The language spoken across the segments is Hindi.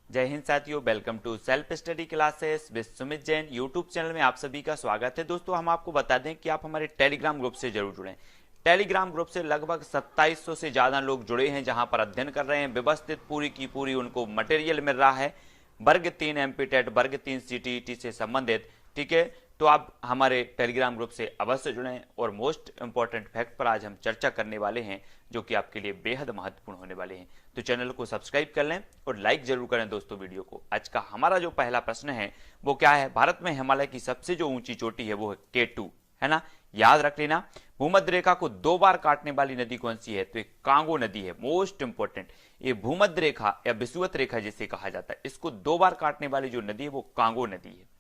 जय हिंद साथियों, welcome to self study classes with Sumit Jain YouTube channel में आप सभी का स्वागत है। दोस्तों, हम आपको बता दें कि आप हमारे टेलीग्राम ग्रुप से जरूर जुड़ें। टेलीग्राम ग्रुप से लगभग 2700 से ज़्यादा लोग जुड़े हैं, जहां पर अध्ययन कर रहे हैं। व्यवस्थित पूरी की पूरी उनको मटेरियल मिल रहा है, वर्ग 3 एमपीटेट, वर्ग 3 सीटीईटी से संबंधित। ठीक है, तो आप हमारे टेलीग्राम ग्रुप से अवश्य जुड़ें। और मोस्ट इंपॉर्टेंट फैक्ट पर आज हम चर्चा करने वाले हैं, जो कि आपके लिए बेहद महत्वपूर्ण होने वाले हैं। तो चैनल को सब्सक्राइब कर लें और लाइक जरूर करें दोस्तों वीडियो को। आज का हमारा जो पहला प्रश्न है वो क्या है? भारत में हिमालय की सबसे जो ऊंची चोटी है वो है K2, है ना, याद रख लेना। भूमध्य रेखा को 2 बार काटने वाली नदी कौन सी है? तो एक कांगो नदी है। मोस्ट इंपॉर्टेंट, ये भूमध्य रेखा या विषुवत रेखा जिसे कहा जाता है, इसको 2 बार काटने वाली जो नदी है वो कांगो नदी है।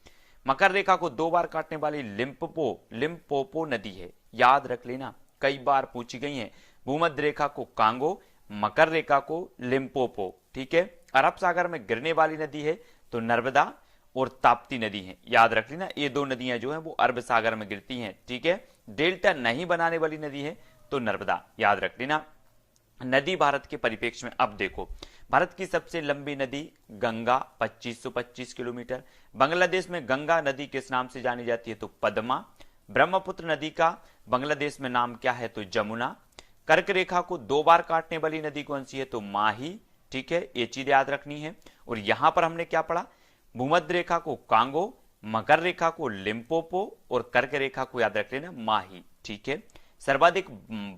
मकर रेखा को 2 बार काटने वाली लिम्पोपो नदी है, याद रख लेना, कई बार पूछी गई है। भूमध्य रेखा को कांगो, मकर रेखा को लिम्पोपो। ठीक है, अरब सागर में गिरने वाली नदी है तो नर्मदा और ताप्ती नदी है, याद रख लेना। ये दो नदियां जो हैं वो अरब सागर में गिरती हैं। ठीक है, डेल्टा नहीं बनाने वाली नदी है तो नर्मदा, याद रख लेना। नदी भारत के परिप्रेक्ष्य में अब देखो, भारत की सबसे लंबी नदी गंगा 2525 किलोमीटर। बांग्लादेश में गंगा नदी किस नाम से जानी जाती है? तो पद्मा। ब्रह्मपुत्र नदी का बांग्लादेश में नाम क्या है? तो जमुना। कर्क रेखा को 2 बार काटने वाली नदी कौन सी है? तो माही। ठीक है, ये चीज याद रखनी है। और यहां पर हमने क्या पढ़ा? भूमध्य रेखा को कांगो, मकर रेखा को लिम्पोपो और कर्क रेखा को याद रख लेना माही। ठीक है, सर्वाधिक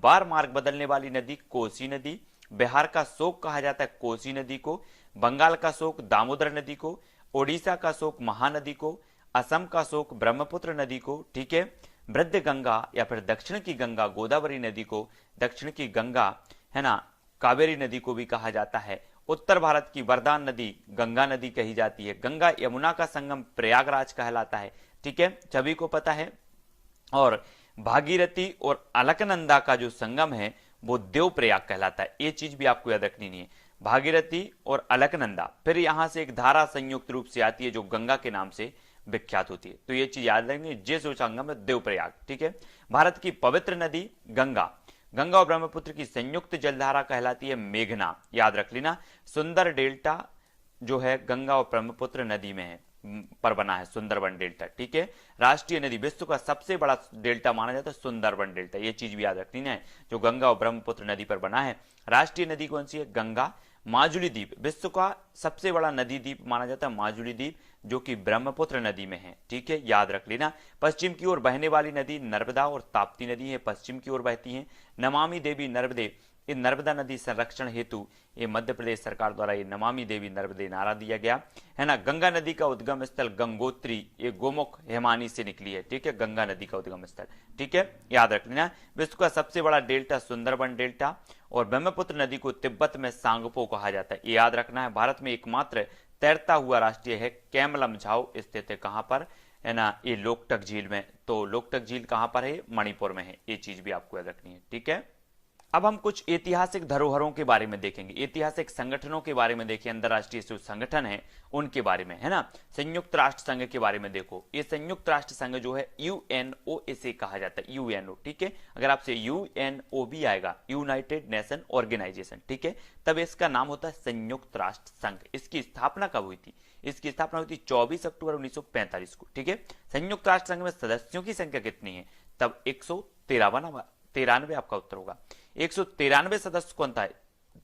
बार मार्ग बदलने वाली नदी कोसी नदी। बिहार का शोक कहा जाता है कोसी नदी को, बंगाल का शोक दामोदर नदी को, ओडिशा का शोक महानदी को, असम का शोक ब्रह्मपुत्र नदी को। ठीक है, मध्य गंगा या फिर दक्षिण की गंगा गोदावरी नदी को, दक्षिण की गंगा है ना कावेरी नदी को भी कहा जाता है। उत्तर भारत की वरदान नदी गंगा नदी कही जाती है। गंगा यमुना का संगम प्रयागराज कहलाता है। ठीक है, सभी को पता है। और भागीरथी और अलकनंदा का जो संगम है वो देवप्रयाग कहलाता है। ये चीज भी आपको याद रखनी नहीं है, भागीरथी और अलकनंदा। फिर यहां से एक धारा संयुक्त रूप से आती है जो गंगा के नाम से विख्यात होती है, तो ये चीज याद रखनी है। जे संगम है देवप्रयाग। ठीक है, भारत की पवित्र नदी गंगा, गंगा और ब्रह्मपुत्र की संयुक्त जलधारा कहलाती है मेघना, याद रख लेना। सुंदर डेल्टा जो है गंगा और ब्रह्मपुत्र नदी में है, पर बना है सुंदरबन डेल्टा। ठीक है, राष्ट्रीय नदी, विश्व का सबसे बड़ा डेल्टा माना जाता है सुंदरबन डेल्टा, ये चीज भी याद रखनी है, जो गंगा और ब्रह्मपुत्र नदी पर बना है। राष्ट्रीय नदी कौन सी है? गंगा। माजुली द्वीप, विश्व का सबसे बड़ा नदी द्वीप माना जाता है माजुली द्वीप, जो कि ब्रह्मपुत्र नदी में है। ठीक है, याद रख लेना। पश्चिम की ओर बहने वाली नदी नर्मदा और ताप्ती नदी है, पश्चिम की ओर बहती है। नमामि देवी नर्मदे, ये नर्मदा नदी संरक्षण हेतु ये मध्य प्रदेश सरकार द्वारा ये नमामि देवी नर्मदे नारा दिया गया है ना। गंगा नदी का उद्गम स्थल गंगोत्री, ये गोमुख हेमानी से निकली है। ठीक है, गंगा नदी का उद्गम स्थल। ठीक है, याद रख लेना। विश्व का सबसे बड़ा डेल्टा सुंदरबन डेल्टा, और ब्रह्मपुत्र नदी को तिब्बत में सांगपो कहा जाता है, ये याद रखना है। भारत में एकमात्र तैरता हुआ राष्ट्रीय है कैमलमझाओ, स्थित है कहां पर? है ना, ये लोकटक झील में। तो लोकटक झील कहां पर है? मणिपुर में है, ये चीज भी आपको याद रखनी है। ठीक है, अब हम कुछ ऐतिहासिक धरोहरों के बारे में देखेंगे, ऐतिहासिक संगठनों के बारे में देखें, अंतरराष्ट्रीय जो संगठन है उनके बारे में, है ना। संयुक्त राष्ट्र संघ के बारे में देखो, ये संयुक्त राष्ट्र संघ जो है यूएनओ इसे कहा जाता है, यूएनओ। ठीक है, अगर आपसे यूएनओ भी आएगा, यूनाइटेड नेशन ऑर्गेनाइजेशन, ठीक है, तब इसका नाम होता है संयुक्त राष्ट्र संघ। इसकी स्थापना कब हुई थी? इसकी स्थापना हुई थी 24 अक्टूबर 1945 को। ठीक है, संयुक्त राष्ट्र संघ में सदस्यों की संख्या कितनी है? तब 193 आपका उत्तर होगा। 193 सदस्य कौन था?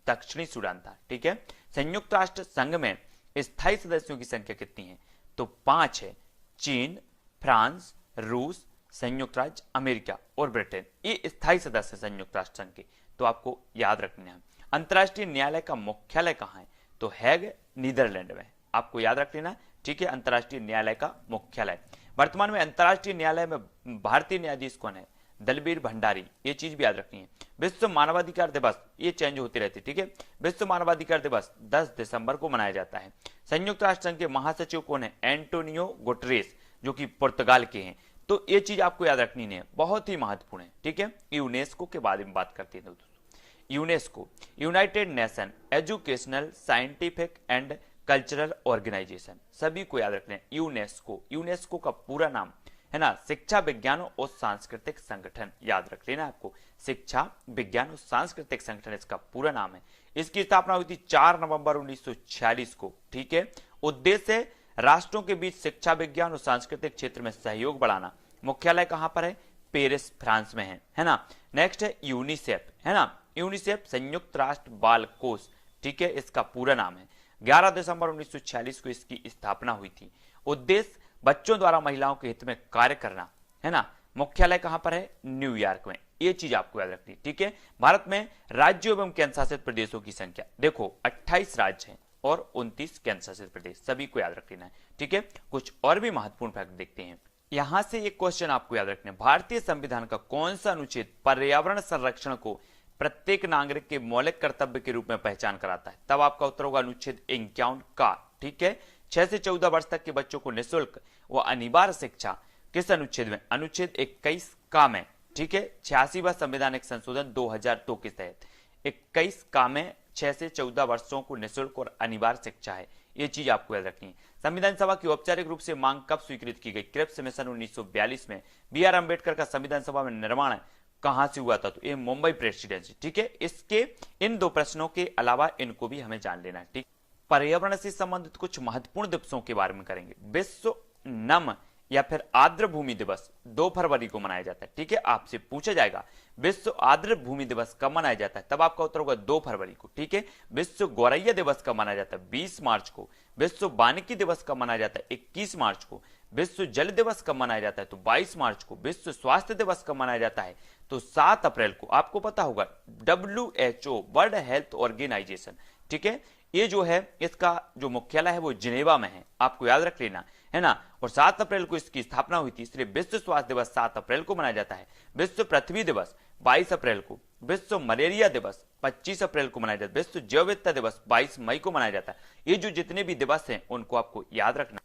दक्षिणी सूडान था। ठीक है, संयुक्त राष्ट्र संघ में स्थायी सदस्यों की संख्या कितनी है? तो 5 है। चीन, फ्रांस, रूस, संयुक्त राज्य अमेरिका और ब्रिटेन, ये स्थायी सदस्य संयुक्त राष्ट्र संघ के, तो आपको याद रखना है। अंतरराष्ट्रीय न्यायालय का मुख्यालय कहां है? तो हैग, नीदरलैंड में, आपको याद रख लेना। ठीक है, अंतरराष्ट्रीय न्यायालय का मुख्यालय। वर्तमान में अंतरराष्ट्रीय न्यायालय में भारतीय न्यायाधीश कौन है? दलबीर भंडारी, ये चीज भी याद रखनी है। विश्व मानवाधिकार दिवस, ये चेंज होती रहती है। ठीक है, विश्व मानवाधिकार दिवस 10 दिसंबर को मनाया जाता है। संयुक्त राष्ट्र संघ के महासचिव कौन है? एंटोनियो गुटरेस, जो कि पुर्तगाल के हैं। तो ये चीज आपको याद रखनी है, बहुत ही महत्वपूर्ण है। ठीक है, यूनेस्को के बारे में बात करते हैं दोस्तों। UNESCO, United Nation Educational, Scientific and Cultural Organization, सभी को याद रखना है। यूनेस्को, यूनेस्को का पूरा नाम है ना शिक्षा, विज्ञान और सांस्कृतिक संगठन, याद रख लेना आपको। शिक्षा, विज्ञान और सांस्कृतिक संगठन इसका पूरा नाम है। इसकी स्थापना हुई थी 4 नवंबर 1946 को। ठीक है, उद्देश्य राष्ट्रों के बीच शिक्षा, विज्ञान और सांस्कृतिक क्षेत्र में सहयोग बढ़ाना। मुख्यालय कहां पर है? पेरिस, फ्रांस में है ना। नेक्स्ट है यूनिसेफ, है ना। यूनिसेफ संयुक्त राष्ट्र बाल कोष, ठीक है, इसका पूरा नाम है। 11 दिसंबर 1946 को इसकी स्थापना हुई थी। उद्देश्य बच्चों द्वारा महिलाओं के हित में कार्य करना, है ना। मुख्यालय कहां पर है? न्यूयॉर्क में। ये चीज आपको याद रखनी, ठीक है। भारत में राज्यों एवं केंद्र शासित प्रदेशों की संख्या देखो 28 राज्य हैं और 29 केंद्र शासित प्रदेश, सभी को याद रख लेना है, ठीक है। कुछ और भी महत्वपूर्ण फैक्ट देखते हैं। यहां से एक क्वेश्चन आपको याद रखना है, भारतीय संविधान का कौन सा अनुच्छेद पर्यावरण संरक्षण को प्रत्येक नागरिक के मौलिक कर्तव्य के रूप में पहचान कराता है? तब आपका उत्तर होगा अनुच्छेद 51 का, ठीक है। 6 से 14 वर्ष तक के बच्चों को निःशुल्क व अनिवार्य शिक्षा किस अनुच्छेद में? अनुच्छेद 21 का में, ठीक है। 86वां संवैधानिक संशोधन 2002 के तहत 21 का में 6 से 14 वर्षों को निःशुल्क और अनिवार्य शिक्षा है। ये चीज आपको याद रखनी है। संविधान सभा की औपचारिक रूप से मांग कब स्वीकृत की गई? क्रिप्स मिशन 1942 में। बी.आर. अम्बेडकर का संविधान सभा में निर्माण कहां से हुआ था? तो ये मुंबई प्रेसिडेंसी, ठीक है। इसके इन दो प्रश्नों के अलावा इनको भी हमें जान लेना है, ठीक। पर्यावरण से संबंधित कुछ महत्वपूर्ण दिवसों के बारे में करेंगे। विश्व नम या फिर आर्द्र भूमि दिवस 2 फरवरी को मनाया जाता है, ठीक है। आपसे पूछा जाएगा विश्व आर्द्र भूमि दिवस कब मनाया जाता है? तब आपका उत्तर होगा 2 फरवरी को, ठीक है। विश्व गौरैया दिवस कब मनाया जाता है? 20 मार्च को। विश्व वानिकी दिवस कब मनाया जाता है? 21 मार्च को। विश्व जल दिवस कब मनाया जाता है? तो 22 मार्च को। विश्व स्वास्थ्य दिवस कब मनाया जाता है? तो 7 अप्रैल को। आपको पता होगा WHO, वर्ल्ड हेल्थ ऑर्गेनाइजेशन, ठीक है, ये जो है इसका जो मुख्यालय है वो जिनेवा में है, आपको याद रख लेना, है ना। और 7 अप्रैल को इसकी स्थापना हुई थी, इसलिए विश्व स्वास्थ्य दिवस 7 अप्रैल को मनाया जाता है। विश्व पृथ्वी दिवस 22 अप्रैल को। विश्व मलेरिया दिवस 25 अप्रैल को मनाया जाता है। विश्व जैव विविधता दिवस 22 मई को मनाया जाता है। ये जो जितने भी दिवस हैं उनको आपको याद रखना।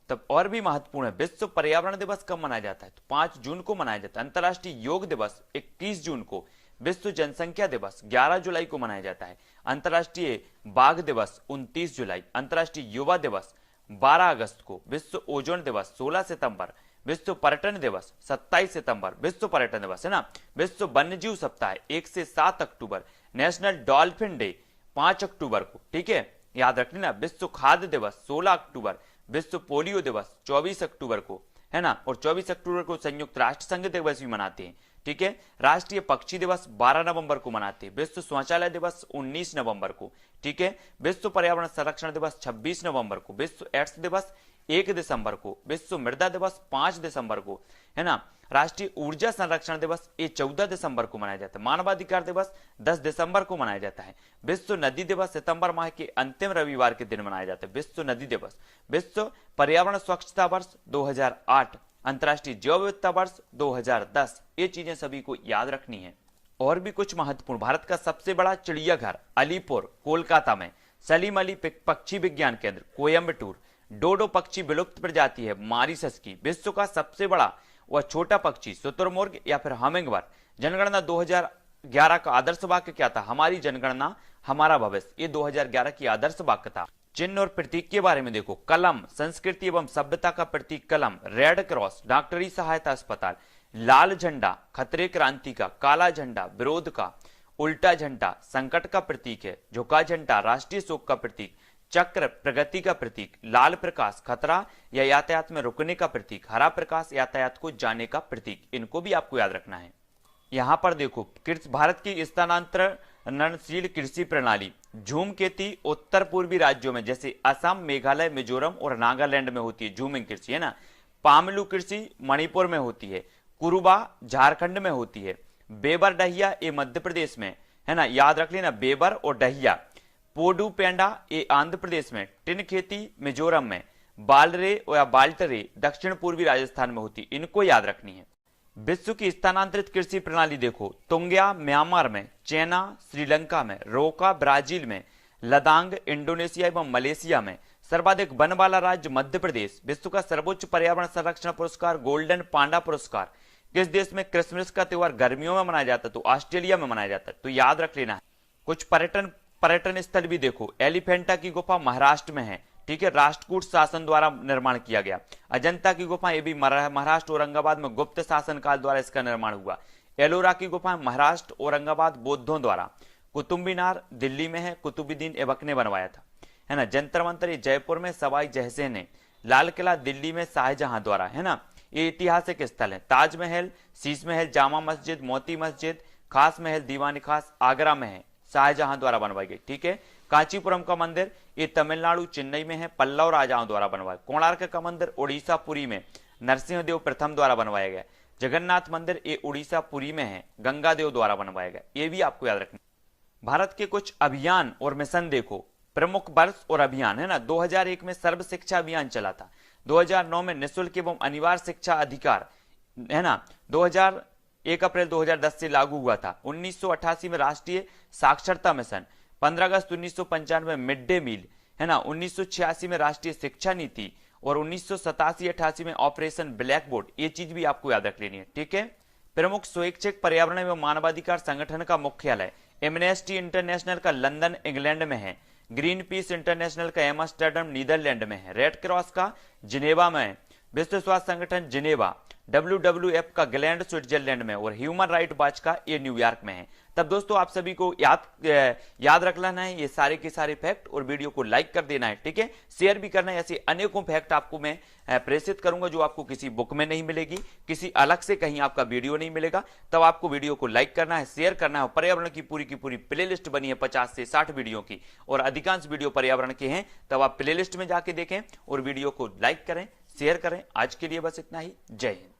तब और भी महत्वपूर्ण है, विश्व पर्यावरण दिवस कब मनाया जाता है? तो 5 जून को मनाया जाता है। अंतर्राष्ट्रीय योग दिवस 21 जून को। विश्व जनसंख्या दिवस 11 जुलाई को मनाया जाता है। अंतर्राष्ट्रीय बाघ दिवस 29 जुलाई। अंतर्राष्ट्रीय युवा दिवस 12 अगस्त को। विश्व ओजोन दिवस 16 सितंबर। विश्व पर्यटन दिवस 27 सितंबर, विश्व पर्यटन दिवस, है ना। विश्व वन्यजीव सप्ताह 1 से 7 अक्टूबर। नेशनल डॉल्फिन डे 5 अक्टूबर को, ठीक है, याद रख लेना। विश्व खाद्य दिवस 16 अक्टूबर। विश्व पोलियो दिवस 24 अक्टूबर को, है ना। और 24 अक्टूबर को संयुक्त राष्ट्र संघ दिवस भी मनाते हैं, ठीक है। राष्ट्रीय पक्षी दिवस 12 नवंबर को मनाते हैं। विश्व शौचालय दिवस 19 नवंबर को, ठीक है। विश्व पर्यावरण संरक्षण दिवस 26 नवंबर को। विश्व एड्स दिवस 1 दिसंबर को। विश्व मृदा दिवस 5 दिसंबर को, है ना। राष्ट्रीय ऊर्जा संरक्षण दिवस ये 14 दिसंबर को मनाया जाता है। मानवाधिकार दिवस 10 दिसंबर को मनाया जाता है। विश्व नदी दिवस सितंबर माह के अंतिम रविवार के दिन मनाया जाता है, विश्व नदी दिवस। विश्व पर्यावरण स्वच्छता वर्ष 2008। अंतर्राष्ट्रीय जैव विविधता वर्ष 2010। ये चीजें सभी को याद रखनी है। और भी कुछ महत्वपूर्ण, भारत का सबसे बड़ा चिड़ियाघर अलीपुर कोलकाता में। सलीम अली पक्षी विज्ञान केंद्र कोयम्बटूर। डोडो पक्षी विलुप्त प्रजाति है मॉरिशस की। विश्व का सबसे बड़ा व छोटा पक्षी शुतुरमुर्ग या फिर हमिंगबर्ड। जनगणना 2011 का आदर्श वाक्य क्या था? हमारी जनगणना हमारा भविष्य। ये 2011 की आदर्श वाक्य था। चिन्ह और प्रतीक के बारे में देखो, कलम संस्कृति एवं सभ्यता का प्रतीक कलम। रेड क्रॉस डॉक्टरी सहायता अस्पताल। लाल झंडा खतरे क्रांति का। काला झंडा विरोध का। उल्टा झंडा संकट का प्रतीक है। झुका झंडा राष्ट्रीय शोक का प्रतीक। चक्र प्रगति का प्रतीक। लाल प्रकाश खतरा या यातायात में रुकने का प्रतीक। हरा प्रकाश यातायात को जाने का प्रतीक। इनको भी आपको याद रखना है। यहां पर देखो, भारत की स्थानांतरणशील कृषि प्रणाली। झूमकेती उत्तर पूर्वी राज्यों में जैसे असम, मेघालय, मिजोरम और नागालैंड में होती है झूमिंग कृषि, है ना। पामलू कृषि मणिपुर में होती है। कुरुबा झारखंड में होती है। बेबर डहिया ये मध्य प्रदेश में, है ना, याद रख लेना, बेबर और डहिया। पोडू पेंडा ये आंध्र प्रदेश में। टिन खेती मिजोरम में। बालरे या बाल्टरे दक्षिण पूर्वी राजस्थान में होती, इनको याद रखनी है। विश्व की स्थानांतरित कृषि प्रणाली देखो, तुंग्या म्यांमार में। चैना श्रीलंका में। रोका ब्राजील में। लदांग इंडोनेशिया एवं मलेशिया में। सर्वाधिक वन वाला राज्य मध्य प्रदेश। विश्व का सर्वोच्च पर्यावरण संरक्षण पुरस्कार गोल्डन पांडा पुरस्कार किस देश में? क्रिसमस का त्योहार गर्मियों में मनाया जाता है, तो ऑस्ट्रेलिया में मनाया जाता है, तो याद रख लेना है। कुछ पर्यटन स्थल भी देखो, एलिफेंटा की गुफा महाराष्ट्र में है, ठीक है, राष्ट्रकूट शासन द्वारा निर्माण किया गया। अजंता की गुफा ये भी महाराष्ट्र औरंगाबाद में गुप्त शासन काल द्वारा इसका निर्माण हुआ। एलोरा की गुफा महाराष्ट्र औरंगाबाद बौद्धों द्वारा। कुतुब मीनार दिल्ली में है, कुतुबुद्दीन ऐबक ने बनवाया था, है ना। जंतर मंतर ये जयपुर में सवाई जयसिंह ने, लाल किला दिल्ली में शाहजहां द्वारा, है ना। ये ऐतिहासिक स्थल है। ताजमहल, शीश महल, जामा मस्जिद, मोती मस्जिद, खास महल, दीवानी खास आगरा में है, शाहजहां द्वारा बनवाई गई, ठीक है। कांचीपुरम का मंदिर ये तमिलनाडु चेन्नई में है, पल्लव राजाओं द्वारा बनवाया। कोणार्क का मंदिर उड़ीसा पुरी में नरसिंहदेव प्रथम द्वारा बनवाया गया। जगन्नाथ मंदिर ये उड़ीसा पुरी में है, गंगादेव द्वारा बनवाया गया। ये भी आपको याद रखना। भारत के कुछ अभियान और मिशन देखो, प्रमुख वर्ष और अभियान, है ना। 2001 में सर्व शिक्षा अभियान चला था। 2009 में निःशुल्क एवं अनिवार्य शिक्षा अधिकार, है ना, 1 अप्रैल 2010 से लागू हुआ था। 1988 में राष्ट्रीय साक्षरता मिशन, 15 अगस्त 1995 में मिड डे मील, है ना। 1986 में राष्ट्रीय शिक्षा नीति और 1987-88 में ऑपरेशन ब्लैक बोर्ड। ये चीज भी आपको याद रख लेनी है, ठीक है। प्रमुख स्वैच्छिक पर्यावरण एवं मानवाधिकार संगठन का मुख्यालय एमनेस्टी इंटरनेशनल का लंदन इंग्लैंड में है। ग्रीन पीस इंटरनेशनल का एम्स्टर्डम नीदरलैंड में है। रेड क्रॉस का जिनेवा में है। विश्व स्वास्थ्य संगठन जिनेवा, WWF का ग्लैंड स्विट्जरलैंड में, और ह्यूमन राइट वॉच का ये न्यूयॉर्क में है। तब दोस्तों आप सभी को याद रख लेना है ये सारे के सारे फैक्ट, और वीडियो को लाइक कर देना है, ठीक है। शेयर भी करना है। ऐसे अनेकों फैक्ट आपको मैं प्रेषित करूंगा जो आपको किसी बुक में नहीं मिलेगी, किसी अलग से कहीं आपका वीडियो नहीं मिलेगा। तब आपको वीडियो को लाइक करना है, शेयर करना है। पर्यावरण की पूरी प्लेलिस्ट बनी है 50 से 60 वीडियो की, और अधिकांश वीडियो पर्यावरण के हैं। तब आप प्लेलिस्ट में जाके देखें और वीडियो को लाइक करें, शेयर करें। आज के लिए बस इतना ही। जय हिंद।